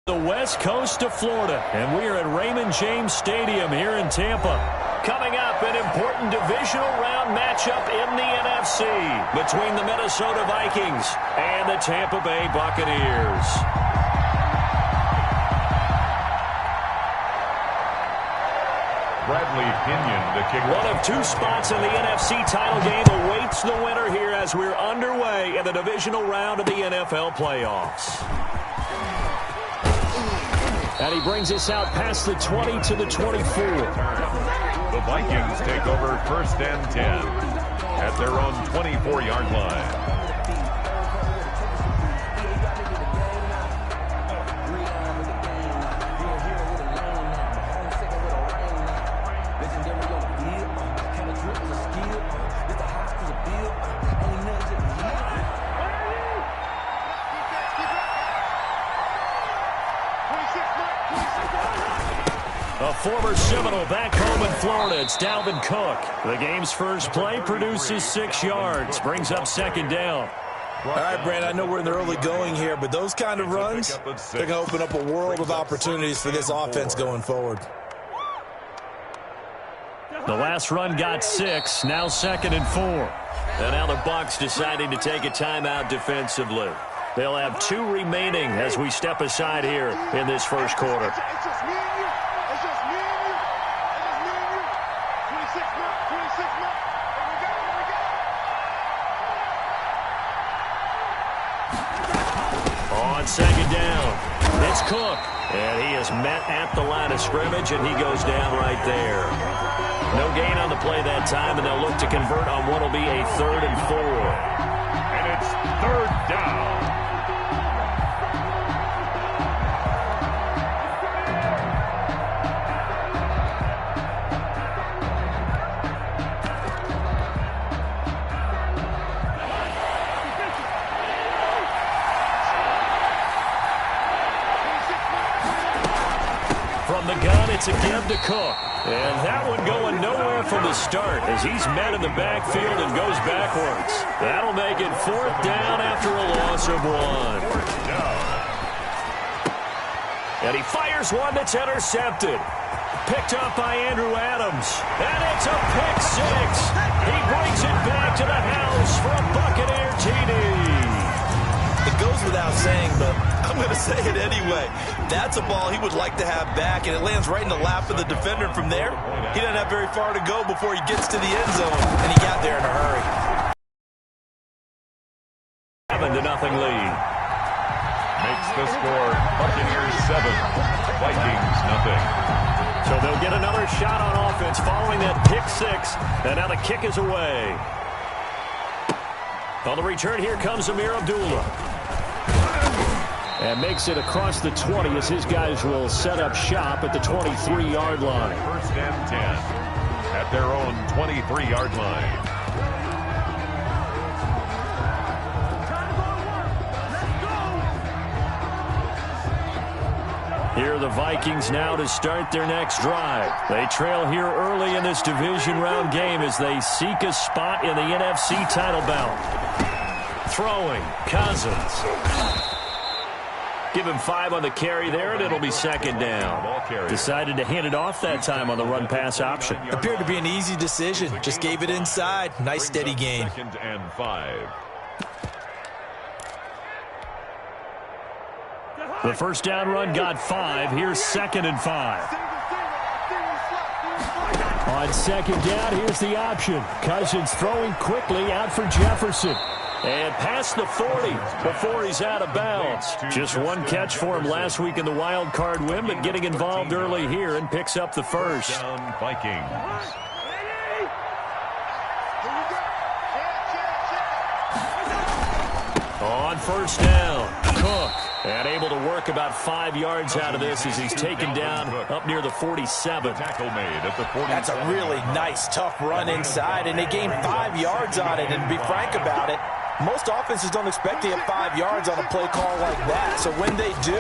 The west coast of Florida, and we are at Raymond James Stadium here in Tampa. Coming up, an important divisional round matchup in the NFC between the Minnesota Vikings and the Tampa Bay Buccaneers. Bradley Pinion, the kicker. One of two spots in the NFC title game awaits the winner here as we're underway in the divisional round of the NFL playoffs. And he brings us out past the 20 to the 24. The Vikings take over 1st and 10 at their own 24-yard line. A former Seminole back home in Florida. It's Dalvin Cook. The game's first play produces 6 yards. Brings up 2nd down. All right, Brand, I know we're in the early going here, but those kind of runs, they're going to open up a world of opportunities for this offense going forward. The last run got 6. Now 2nd and 4. And now the Bucs deciding to take a timeout defensively. They'll have 2 remaining as we step aside here in this first quarter. On 2nd down, it's Cook. And he is met at the line of scrimmage, and he goes down right there. No gain on the play that time, and they'll look to convert on what will be a 3rd and 4. And it's 3rd down. From the gun, it's a give to Cook. And that one going nowhere from the start as he's met in the backfield and goes backwards. That'll make it 4th down after a loss of 1. And he fires one that's intercepted. Picked up by Andrew Adams. And it's a pick 6. He brings it back to the house for a Buccaneer TD. It goes without saying, but I'm going to say it anyway. That's a ball he would like to have back, and it lands right in the lap of the defender. From there, he doesn't have very far to go before he gets to the end zone, and he got there in a hurry. 7-0 lead. Makes the score Buccaneers 7, Vikings nothing. So they'll get another shot on offense following that pick 6, and now the kick is away. On the return, here comes Amir Abdullah. And makes it across the 20 as his guys will set up shop at the 23-yard line. 1st and 10 at their own 23-yard line. Here are the Vikings now to start their next drive. They trail here early in this division round game as they seek a spot in the NFC title bout. Throwing, Cousins. Give him 5 on the carry there, and it'll be 2nd down. Decided to hand it off that time on the run-pass option. Appeared to be an easy decision. Just gave it inside. Nice steady gain. 2nd and 5. The first down run got 5. Here's 2nd and 5. On 2nd down, here's the option. Cousins throwing quickly out for Jefferson. And past the 40 before he's out of bounds. Just one catch for him last week in the wild card win, but getting involved early here and picks up the first. Down Vikings. On 1st down, Cook. And able to work about 5 yards out of this as he's taken down up near the 47. Tackle made at the 40. That's a really nice, tough run inside, and they gained 5 yards on it. And to be frank about it, most offenses don't expect to get 5 yards on a play call like that. So when they do,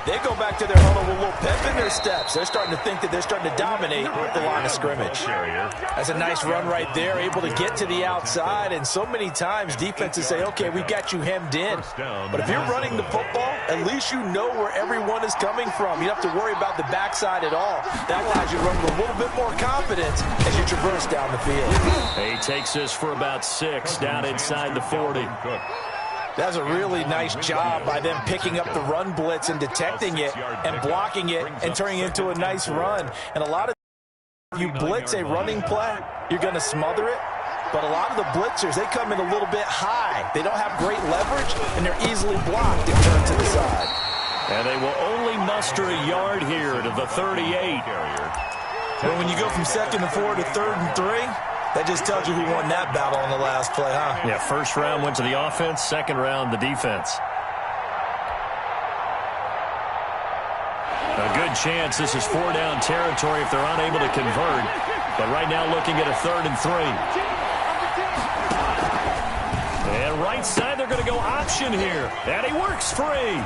They go back to their huddle with a little pep in their steps. They're starting to think that they're starting to dominate the line of scrimmage. That's a nice run right there, able to get to the outside. And so many times defenses say, okay, we got you hemmed in. But if you're running the football, at least you know where everyone is coming from. You don't have to worry about the backside at all. That allows you to run with a little bit more confidence as you traverse down the field. He takes this for about 6 down inside the 40. That's a really nice job by them picking up the run blitz and detecting it and blocking it and turning it into a nice run. And a lot of you blitz a running play, you're going to smother it. But a lot of the blitzers, they come in a little bit high. They don't have great leverage, and they're easily blocked and turned to the side. And they will only muster a yard here to the 38. Well, when you go from 2nd and 4 to 3rd and 3, that just tells you who won that battle on the last play, huh? Yeah, first round went to the offense, second round the defense. A good chance this is 4-down territory if they're unable to convert. But right now looking at a 3rd and 3. And right side, they're going to go option here. And he works free.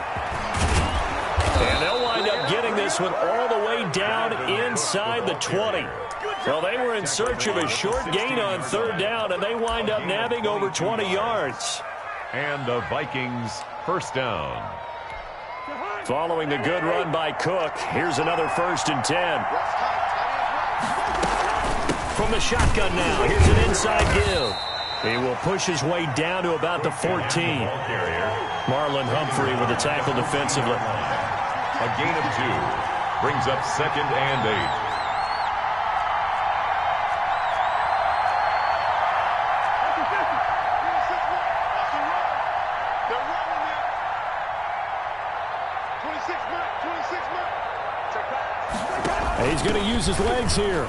And they'll wind up getting this one all the way down inside the 20. Well, they were in search of a short gain on 3rd down, and they wind up nabbing over 20 yards. And the Vikings first down. Following the good run by Cook, here's another 1st and 10. From the shotgun now, here's an inside give. He will push his way down to about the 14. Marlon Humphrey with the tackle defensively. A gain of 2 brings up 2nd and 8. He's going to use his legs here.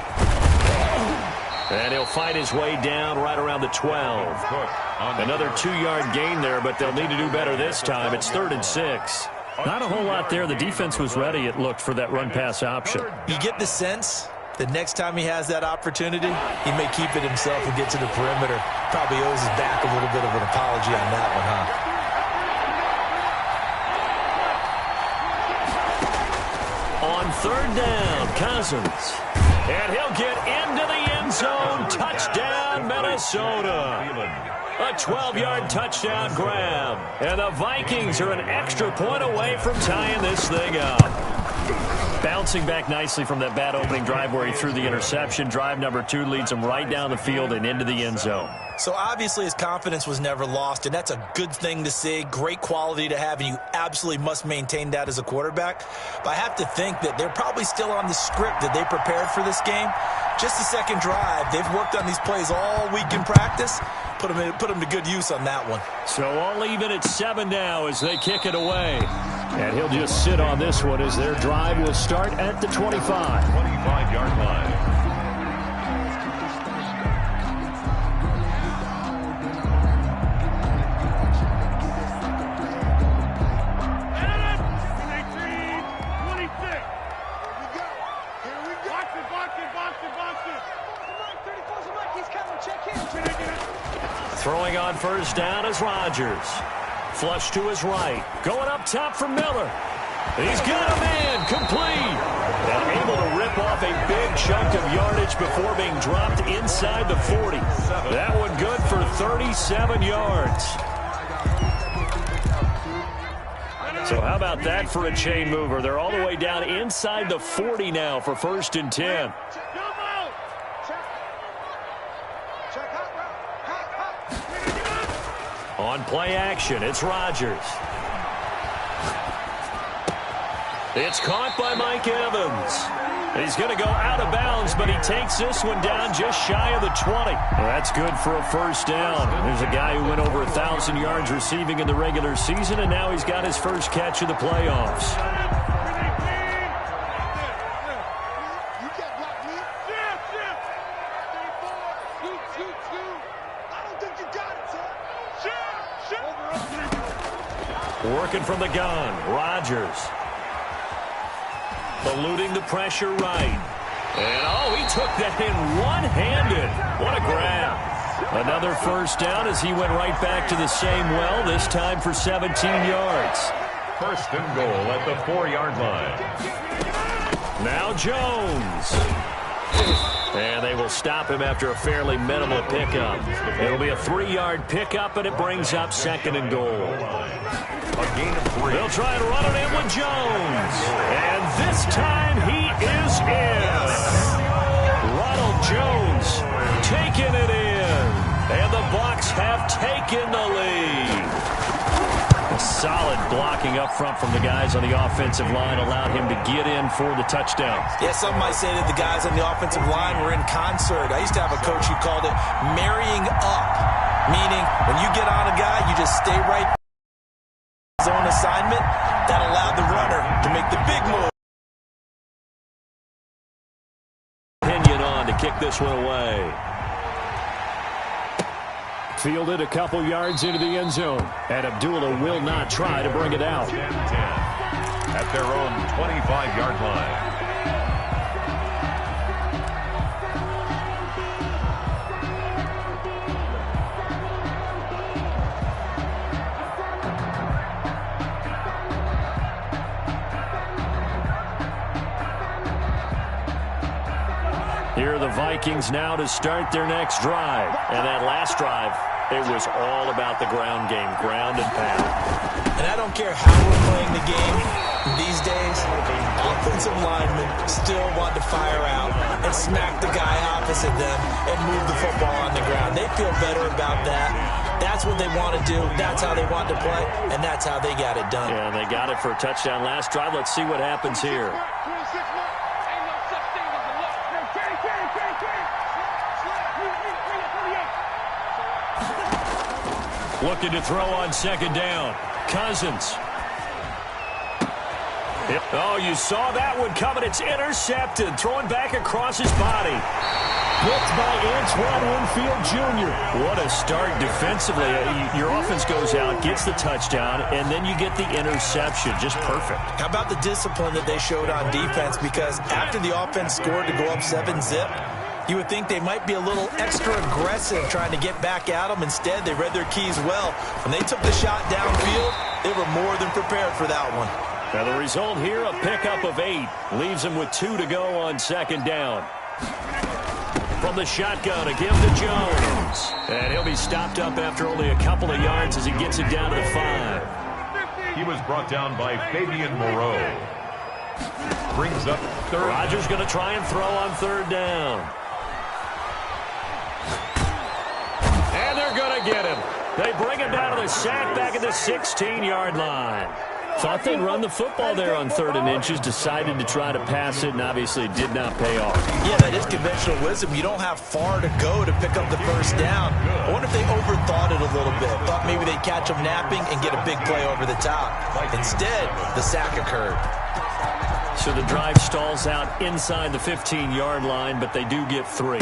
And he'll fight his way down right around the 12. Another 2-yard gain there, but they'll need to do better this time. It's 3rd and 6. Not a whole lot there. The defense was ready, it looked, for that run-pass option. You get the sense that next time he has that opportunity, he may keep it himself and get to the perimeter. Probably owes his back a little bit of an apology on that one, huh? On 3rd down, Cousins. And he'll get into the end zone. Touchdown, Minnesota. A 12-yard touchdown grab. And the Vikings are an extra point away from tying this thing up. Bouncing back nicely from that bad opening drive where he threw the interception. Drive number 2 leads him right down the field and into the end zone. So obviously his confidence was never lost, and that's a good thing to see. Great quality to have, and you absolutely must maintain that as a quarterback. But I have to think that they're probably still on the script that they prepared for this game. Just the second drive. They've worked on these plays all week in practice. Put them to good use on that one. So all even at 7 now as they kick it away. And he'll just sit on this one as their drive will start at the 25. 25-yard line. Throwing on 1st down is Rodgers. Flush to his right. Going up top for Miller. He's got a man. Complete. And able to rip off a big chunk of yardage before being dropped inside the 40. That one good for 37 yards. So how about that for a chain mover? They're all the way down inside the 40 now for 1st and 10. On play action, it's Rodgers. It's caught by Mike Evans. He's going to go out of bounds, but he takes this one down just shy of the 20. Well, that's good for a 1st down. There's a guy who went over 1,000 yards receiving in the regular season, and now he's got his first catch of the playoffs. Working from the gun, Rodgers. Eluding the pressure right. And, oh, he took that in one-handed. What a grab. Another 1st down as he went right back to the same well, this time for 17 yards. first and goal at the 4-yard line. Now Jones. And they will stop him after a fairly minimal pickup. It'll be a 3-yard pickup, and it brings up second and goal. A gain of 3. They'll try and run it in with Jones. And this time he is in. Ronald Jones taking it in. And the Bucs have taken the lead. A solid blocking up front from the guys on the offensive line allowed him to get in for the touchdown. Yeah, some might say that the guys on the offensive line were in concert. I used to have a coach who called it marrying up, meaning when you get on a guy, you just stay right zone assignment. That allowed the runner to make the big move. Pinion on to kick this one away. Fielded a couple yards into the end zone. And Abdullah will not try to bring it out. 10-10 at their own 25-yard line. Here are the Vikings now to start their next drive. And that last drive, it was all about the ground game, ground and pound. And I don't care how we're playing the game these days, offensive linemen still want to fire out and smack the guy opposite them and move the football on the ground. They feel better about that. That's what they want to do. That's how they want to play, and that's how they got it done. Yeah, they got it for a touchdown last drive. Let's see what happens here. Looking to throw on second down. Cousins. Oh, you saw that one coming. It's intercepted. Throwing back across his body. Picked by Antoine Winfield Jr. What a start defensively. Your offense goes out, gets the touchdown, and then you get the interception. Just perfect. How about the discipline that they showed on defense? Because after the offense scored to go up 7-zip, you would think they might be a little extra aggressive trying to get back at them. Instead, they read their keys well. When they took the shot downfield, they were more than prepared for that one. Now the result here, a pickup of 8. Leaves them with 2 to go on second down. From the shotgun, again to Jones. And he'll be stopped up after only a couple of yards as he gets it down to the 5. He was brought down by Fabian Moreau. Brings up third. Rodgers going to try and throw on third down. And they're going to get him. They bring him down to the sack back at the 16-yard line. Thought they'd run the football there on 3rd and inches. Decided to try to pass it, and obviously did not pay off. Yeah, that is conventional wisdom. You don't have far to go to pick up the first down. I wonder if they overthought it a little bit. Thought maybe they'd catch him napping and get a big play over the top. Instead, the sack occurred. So the drive stalls out inside the 15-yard line, but they do get 3.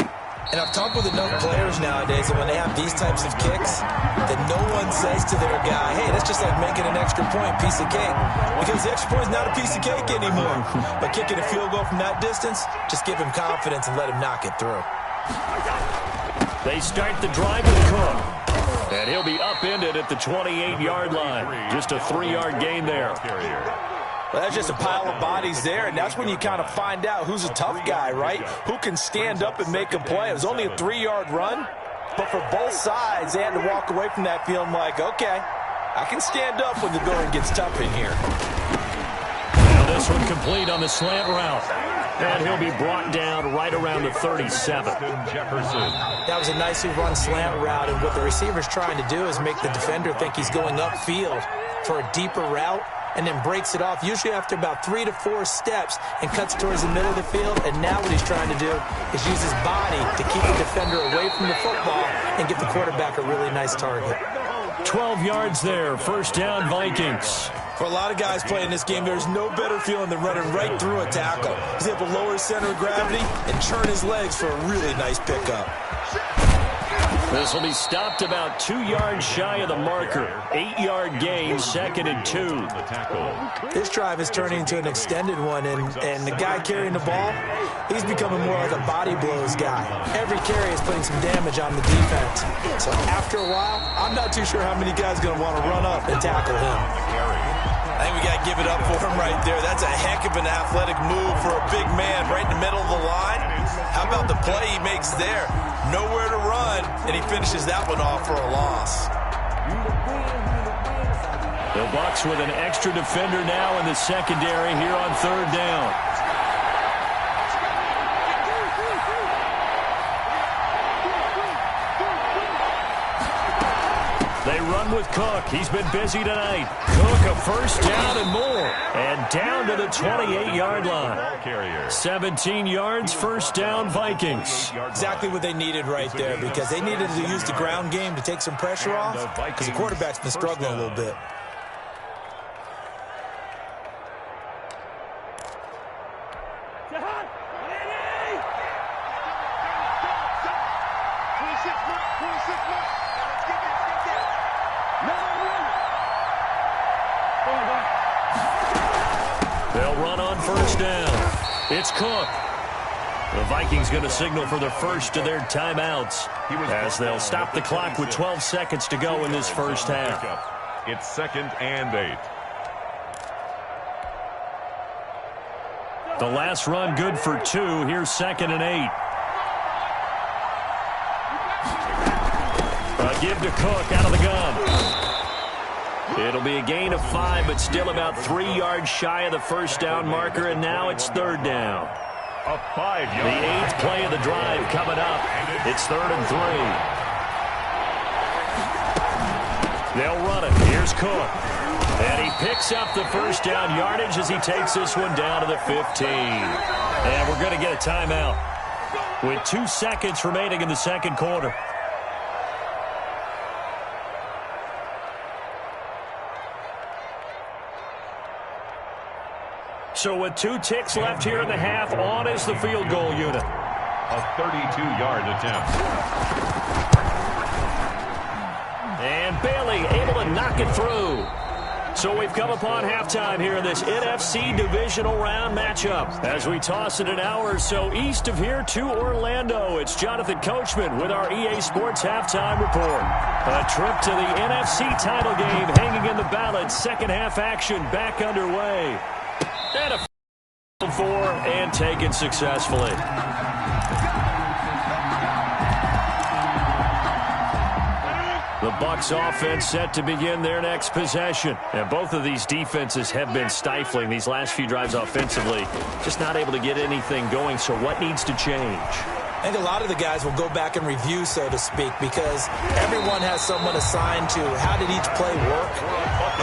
And I've talked with enough players nowadays that when they have these types of kicks, that no one says to their guy, hey, that's just like making an extra point, piece of cake. Because the extra point is not a piece of cake anymore. But kicking a field goal from that distance, just give him confidence and let him knock it through. They start the drive with Cook. And he'll be upended at the 28-yard line. Just a 3-yard gain there. Well, that's just a pile of bodies there, and that's when you kind of find out who's a tough guy, right? Who can stand up and make a play. It was only a 3-yard run, but for both sides, they had to walk away from that feeling like, okay, I can stand up when the going gets tough in here. Now this one complete on the slant route. And he'll be brought down right around the 37. That was a nicely run slant route, and what the receiver's trying to do is make the defender think he's going upfield for a deeper route, and then breaks it off, usually after about 3 to 4 steps, and cuts towards the middle of the field. And now what he's trying to do is use his body to keep the defender away from the football and get the quarterback a really nice target. 12 yards there, first down Vikings. For a lot of guys playing this game, there's no better feeling than running right through a tackle. He's able to lower his center of gravity and churn his legs for a really nice pickup. This will be stopped about 2 yards shy of the marker. 8-yard gain, 2nd and 2. This drive is turning into an extended one, and the guy carrying the ball, he's becoming more like a body blows guy. Every carry is putting some damage on the defense. So after a while, I'm not too sure how many guys are going to want to run up and tackle him. I think we got to give it up for him right there. That's a heck of an athletic move for a big man right in the middle of the line. How about the play he makes there? Nowhere to run, and he finishes that one off for a loss. The Bucs with an extra defender now in the secondary here on third down. They run with Cook. He's been busy tonight. Cook a first down and more. And down to the 28-yard line. 17 yards, first down, Vikings. Exactly what they needed right there, because they needed to use the ground game to take some pressure off, because the quarterback's been struggling a little bit. They'll run on first down. It's Cook. The Vikings going to signal for the first of their timeouts as they'll stop the clock with 12 seconds to go in this first half. It's 2nd and 8. The last run good for 2. Here's 2nd and 8. A give to Cook out of the gun. It'll be a gain of 5, but still about 3 yards shy of the first down marker, and now it's third down. A 5-yard. The 8th play of the drive coming up. It's 3rd and 3. They'll run it. Here's Cook. And he picks up the first down yardage as he takes this one down to the 15. And we're going to get a timeout with 2 seconds remaining in the second quarter. So with 2 ticks left here in the half, on is the field goal unit. A 32-yard attempt. And Bailey able to knock it through. So we've come upon halftime here in this NFC divisional round matchup. As we toss it an hour or so east of here to Orlando, it's Jonathan Coachman with our EA Sports Halftime Report. A trip to the NFC title game hanging in the balance. Second half action back underway. And a 4 and taken successfully. The Bucs offense set to begin their next possession. And both of these defenses have been stifling these last few drives offensively. Just not able to get anything going. So what needs to change? I think a lot of the guys will go back and review, so to speak, because everyone has someone assigned to how did each play work.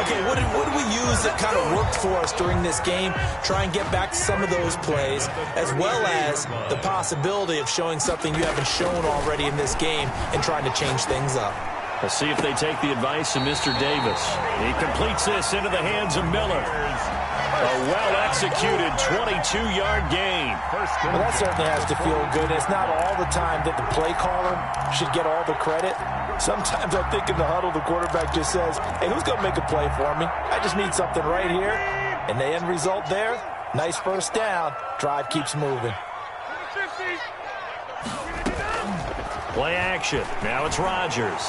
Okay, what did we use that kind of worked for us during this game? Try and get back to some of those plays, as well as the possibility of showing something you haven't shown already in this game and trying to change things up. Let's see if they take the advice of Mr. Davis. He completes this into the hands of Miller. A well-executed 22-yard gain. Well, that certainly has to feel good. It's not all the time that the play caller should get all the credit. Sometimes I think in the huddle, the quarterback just says, hey, who's going to make a play for me? I just need something right here. And the end result there, nice first down. Drive keeps moving. Play action. Now it's Rodgers.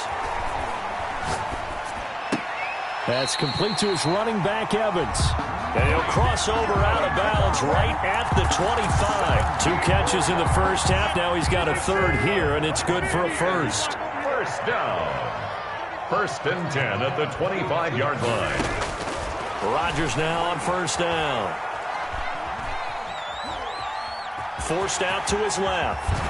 That's complete to his running back, Evans. And he'll cross over out of bounds right at the 25. 2 catches in the first half. Now he's got a third here, and it's good for a first. First down. 1st and 10 at the 25-yard line. Rodgers now on first down. Forced out to his left.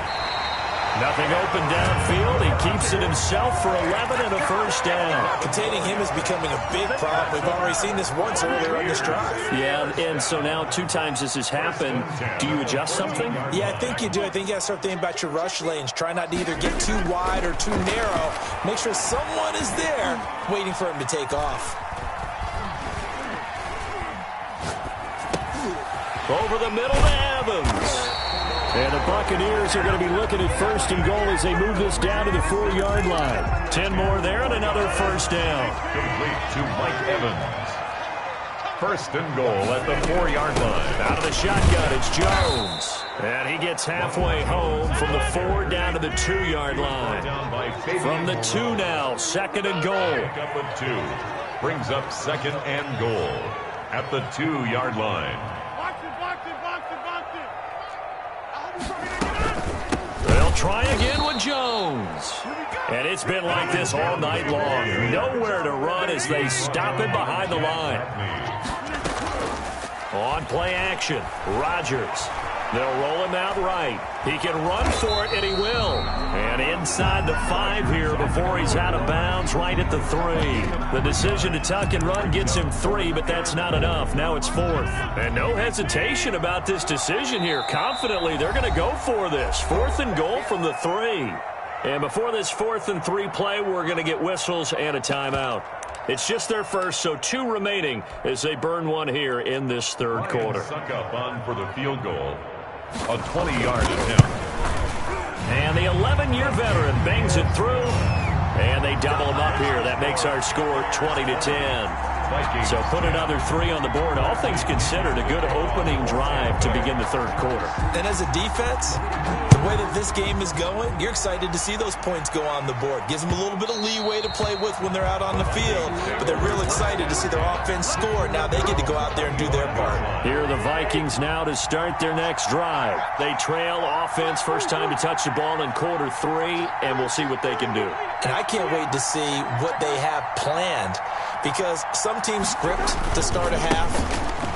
Nothing open downfield. He keeps it himself for 11 and a first down. Containing him is becoming a big problem. We've already seen this once earlier on this drive. Yeah, and so now 2 times this has happened. Do you adjust something? Yeah, I think you do. I think you got to start thinking about your rush lanes. Try not to either get too wide or too narrow. Make sure someone is there waiting for him to take off. Over the middle to Evans. And the Buccaneers are going to be looking at 1st and goal as they move this down to the 4-yard line. 10 more there and another first down. Complete to Mike Evans. 1st and goal at the 4-yard line. Out of the shotgun, it's Jones. And he gets halfway home from the 4 down to the 2-yard line. From the 2 now, 2nd and goal. Up with 2. Brings up 2nd and goal. at the 2-yard line. They'll try again with Jones. And it's been like this all night long. Nowhere to run as they stop him behind the line. On play action, Rodgers. They'll roll him out right. He can run for it, and he will. And inside the 5 here before he's out of bounds, right at the 3. The decision to tuck and run gets him 3, but that's not enough. Now it's 4th. And no hesitation about this decision here. Confidently, they're going to go for this. 4th and goal from the 3. And before this 4th and 3 play, we're going to get whistles and a timeout. It's just their first, so 2 remaining as they burn one here in this 3rd quarter. Suck up on for the field goal. A 20-yard attempt. And the 11-year veteran bangs it through. And they double him up here. That makes our score 20-10. So put another 3 on the board. All things considered, a good opening drive to begin the 3rd quarter. And as a defense, the way that this game is going, you're excited to see those points go on the board. Gives them a little bit of leeway to play with when they're out on the field. But they're real excited to see their offense score. Now they get to go out there and do their part. Here are the Vikings now to start their next drive. They trail offense, first time to touch the ball in quarter 3, and we'll see what they can do. And I can't wait to see what they have planned, because some teams script to start a half.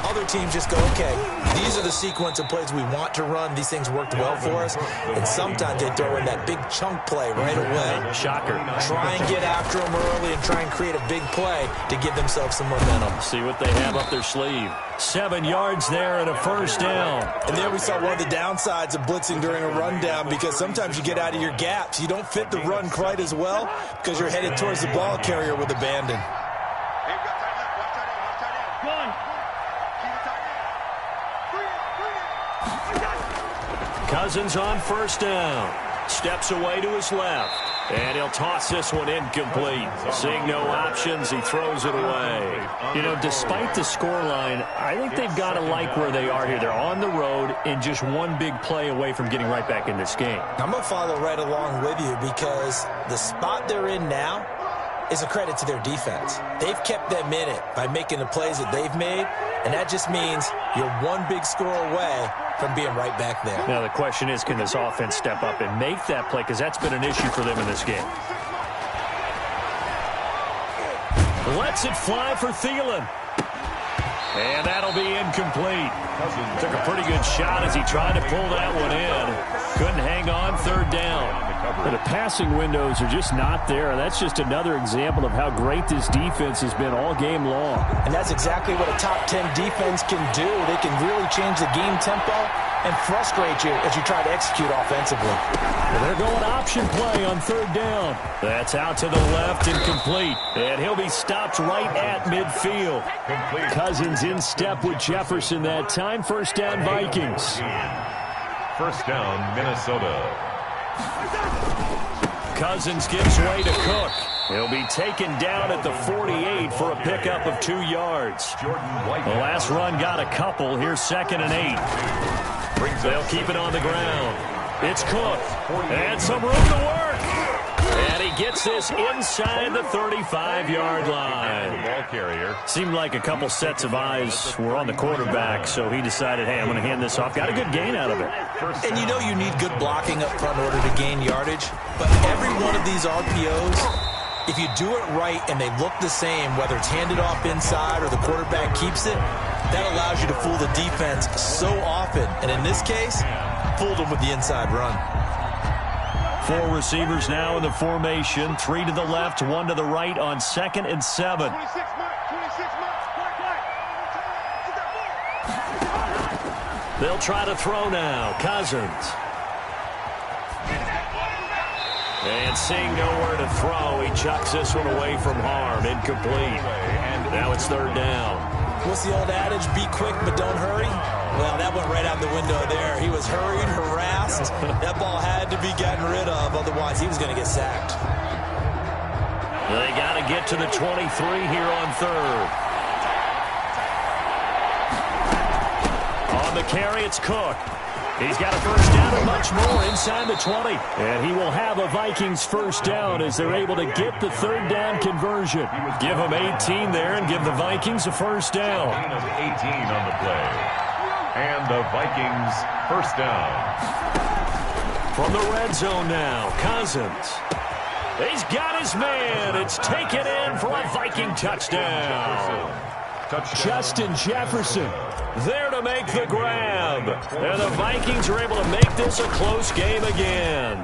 Other teams just go, okay, these are the sequence of plays we want to run. These things worked well for us. And sometimes they throw in that big chunk play right away. Shocker. Try and get after them early and try and create a big play to give themselves some momentum. See what they have up their sleeve. 7 yards there and a first down. And there we saw one of the downsides of blitzing during a rundown, because sometimes you get out of your gaps. You don't fit the run quite as well because you're headed towards the ball carrier with abandon. Cousins on first down. Steps away to his left. And he'll toss this one incomplete. Seeing no options, he throws it away. You know, despite the scoreline, I think they've got to like where they are here. They're on the road and just one big play away from getting right back in this game. I'm going to follow right along with you, because the spot they're in now is a credit to their defense. They've kept them in it by making the plays that they've made, and that just means you're one big score away from being right back there. Now the question is, can this offense step up and make that play, because that's been an issue for them in this game. Lets it fly for Thielen. And that'll be incomplete. Took a pretty good shot as he tried to pull that one in. Couldn't hang on, 3rd down. The passing windows are just not there. That's just another example of how great this defense has been all game long. And that's exactly what a top 10 defense can do. They can really change the game tempo and frustrate you as you try to execute offensively. Well, they're going option play on 3rd down. That's out to the left and complete. And he'll be stopped right at midfield. Cousins in step with Jefferson that time. First down, Vikings. First down, Minnesota. Cousins gives way to Cook. He'll be taken down at the 48 for a pickup of 2 yards. The last run got a couple. Here's 2nd and 8. They'll keep it on the ground. It's Cook. And some room to work. And he gets this inside the 35-yard line. Ball carrier. Seemed like a couple sets of eyes were on the quarterback, so he decided, hey, I'm going to hand this off. Got a good gain out of it. And you know you need good blocking up front in order to gain yardage. But every one of these RPOs, if you do it right and they look the same, whether it's handed off inside or the quarterback keeps it, that allows you to fool the defense so often. And in this case, fooled them with the inside run. 4 receivers now in the formation. 3 to the left, 1 to the right on 2nd and 7. They'll try to throw now. Cousins. And seeing nowhere to throw, he chucks this one away from harm. Incomplete. And now it's 3rd down. What's the old adage? Be quick, but don't hurry. Well, that went right out the window there. He was hurried, harassed. That ball had to be gotten rid of, otherwise he was going to get sacked. They got to get to the 23 here on 3rd. On the carry, it's Cook. He's got a first down and much more inside the 20. And he will have a Vikings first down as they're able to get the third down conversion. Give them 18 there and give the Vikings a first down. 18 on the play. And the Vikings first down. From the red zone now, Cousins. He's got his man. It's taken in for a Viking touchdown. Justin Jefferson there to make the grab. And the Vikings are able to make this a close game again.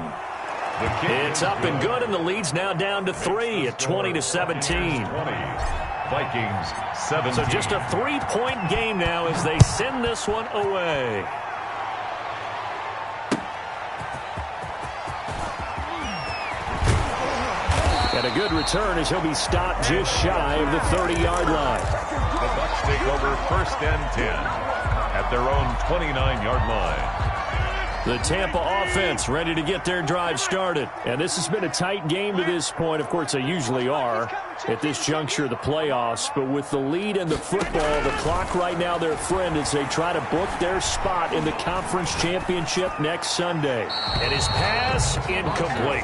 It's up and good, and the lead's now down to 3 at 20-17. Vikings 7. So just a 3-point game now as they send this one away. And a good return as he'll be stopped just shy of the 30-yard line. The Bucs take over first and 10 at their own 29-yard line. The Tampa offense ready to get their drive started. And this has been a tight game to this point. Of course, they usually are at this juncture of the playoffs. But with the lead in the football, the clock right now their friend as they try to book their spot in the conference championship next Sunday. And his pass incomplete.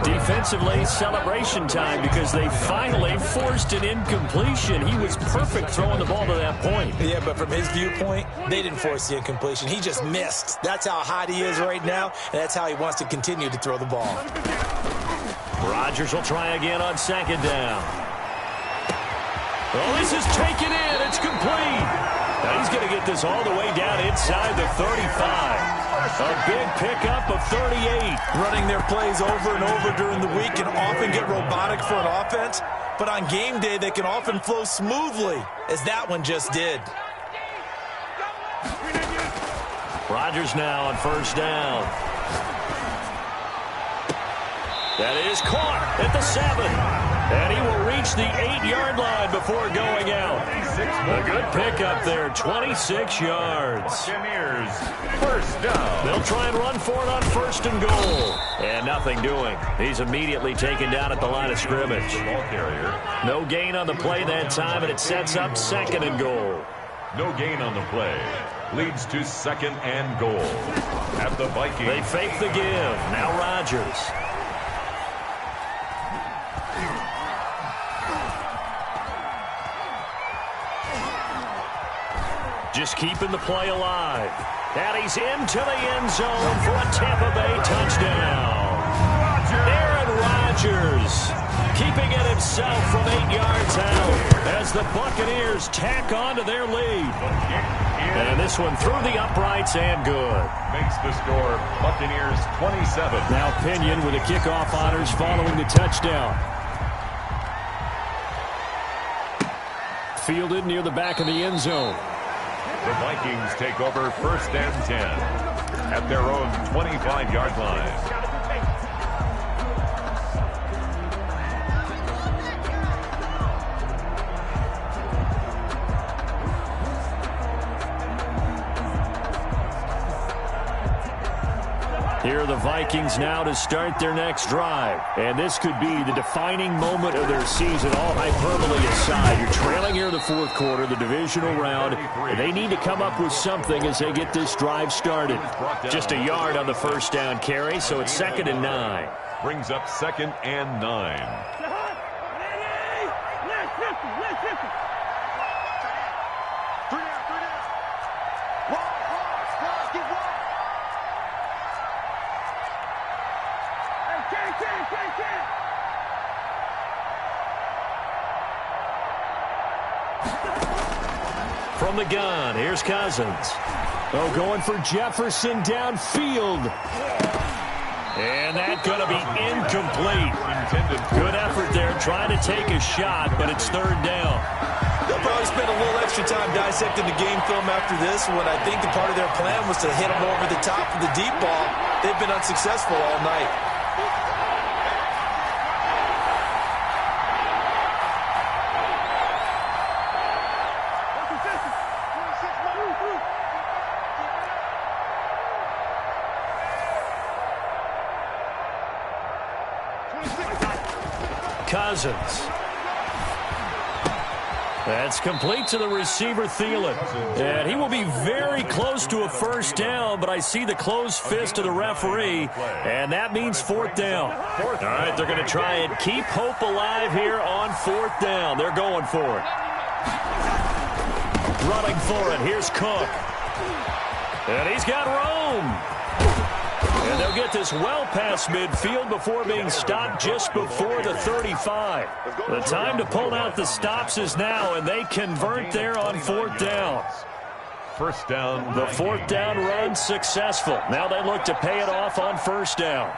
Defensively, celebration time because they finally forced an incompletion. He was perfect throwing the ball to that point. Yeah, but from his viewpoint, they didn't force the incompletion. He just missed. That's how hot he is right now, and that's how he wants to continue to throw the ball. Rodgers will try again on second down. Oh, this is taken in. It's complete. Now he's going to get this all the way down inside the 35. A big pickup of 38. Running their plays over and over during the week can often get robotic for an offense, but on game day they can often flow smoothly, as that one just did. Rodgers now on first down. That is caught at the 7. And he will reach the 8-yard line before going out. A good pickup there, 26 yards. Buccaneers first down. They'll try and run for it on first and goal. And nothing doing. He's immediately taken down at the line of scrimmage. Ball carrier. No gain on the play that time, and it sets up second and goal. No gain on the play. Leads to second and goal. At the Vikings. They fake the give. Now Rodgers. Just keeping the play alive. And he's into the end zone for a Tampa Bay touchdown. Aaron Rodgers keeping it himself from 8 yards out as the Buccaneers tack on to their lead. And this one through the uprights and good. Makes the score Buccaneers 27. Now Pinion with the kickoff honors following the touchdown. Fielded near the back of the end zone. The Vikings take over first and 10 at their own 25-yard line. Here are the Vikings now to start their next drive. And this could be the defining moment of their season, all hyperbole aside. You're trailing here in the fourth quarter, the divisional round, and they need to come up with something as they get this drive started. Just a yard on the first down carry, so it's second and 9. Brings up second and 9. From the gun, here's Cousins. Oh, going for Jefferson downfield. And that's going to be incomplete. Good effort there, trying to take a shot, but it's third down. They'll probably spend a little extra time dissecting the game film after this one. I think the part of their plan was to hit them over the top of the deep ball. They've been unsuccessful all night. Cousins. That's complete to the receiver, Thielen. And he will be very close to a first down, but I see the closed fist of the referee, and that means fourth down. All right, they're going to try and keep hope alive here on fourth down. They're going for it. Running for it. Here's Cook. And he's got Rome. And they'll get this well past midfield before being stopped just before the 35. The time to pull out the stops is now, and they convert there on fourth down. First down. The fourth down run successful. Now they look to pay it off on first down.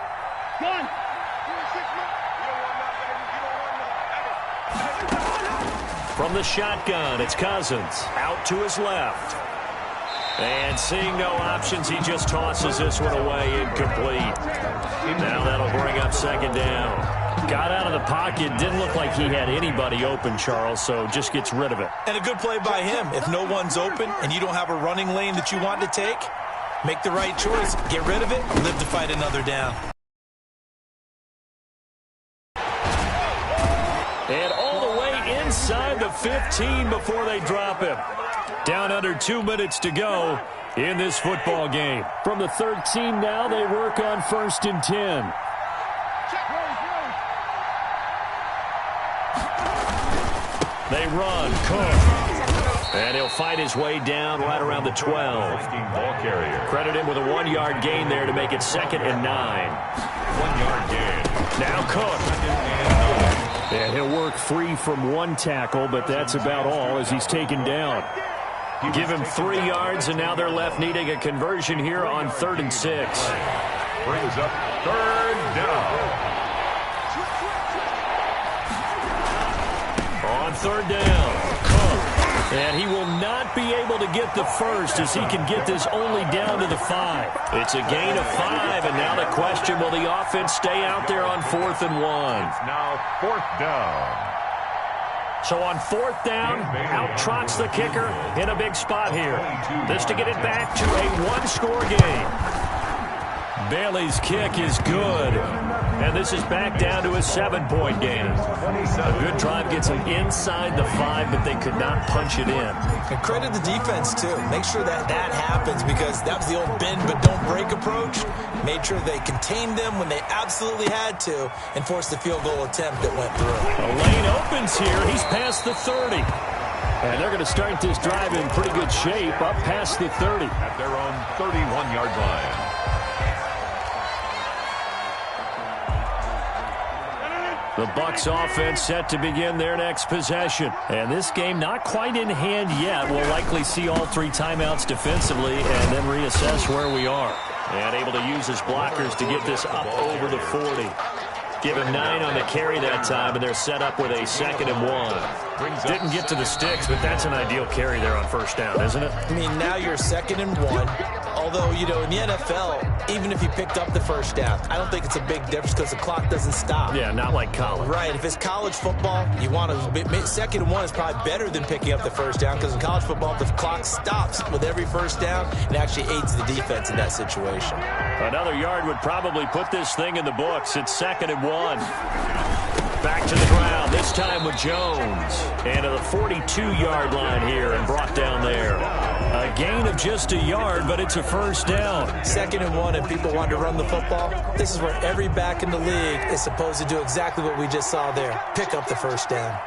From the shotgun, it's Cousins. Out to his left. And seeing no options, he just tosses this one away, incomplete. Now that'll bring up second down. Got out of the pocket, didn't look like he had anybody open, Charles, so just gets rid of it. And a good play by him. If no one's open and you don't have a running lane that you want to take, make the right choice. Get rid of it, live to fight another down. And all the way inside the 15 before they drop him. Down under 2 minutes to go in this football game. From the 13 now, they work on first and 10. They run. Cook. And he'll fight his way down right around the 12. Ball carrier. Credit him with a 1-yard gain there to make it 2nd and 9. 1-yard gain. Now Cook. And he'll work free from one tackle, but that's about all as he's taken down. Give him 3 yards, and now they're left needing a conversion here on 3rd and 6. Brings up 3rd down. On 3rd down, Cook. And he will not be able to get the first as he can get this only down to the 5. It's a gain of 5, and now the question, will the offense stay out there on 4th and 1? It's now 4th down. So on 4th down, out trots the kicker in a big spot here. This to get it back to a 1-score game. Bailey's kick is good. And this is back down to a 7-point game. A good drive gets them inside the 5, but they could not punch it in. And credit the defense, too. Make sure that happens because that was the old bend but don't break approach. Made sure they contained them when they absolutely had to and forced the field goal attempt that went through. A lane opens here. He's past the 30. And they're going to start this drive in pretty good shape up past the 30. At their own 31-yard line. The Bucs offense set to begin their next possession. And this game not quite in hand yet. We'll likely see all 3 timeouts defensively and then reassess where we are. And able to use his blockers to get this up over the 40. Give him 9 on the carry that time, and they're set up with a 2nd and 1. Didn't get to the sticks, but that's an ideal carry there on first down, isn't it? I mean, now you're 2nd and 1. Although, you know, in the NFL, even if you picked up the first down, I don't think it's a big difference because the clock doesn't stop. Yeah, not like college. Right. If it's college football, you want to 2nd and 1 is probably better than picking up the first down because in college football, the clock stops with every first down and actually aids the defense in that situation. Another yard would probably put this thing in the books. It's 2nd and 1. Back to the ground, this time with Jones. And to the 42-yard line here and brought down there. A gain of just a yard, but it's a first down. 2nd and 1, and people want to run the football. This is where every back in the league is supposed to do exactly what we just saw there. Pick up the first down.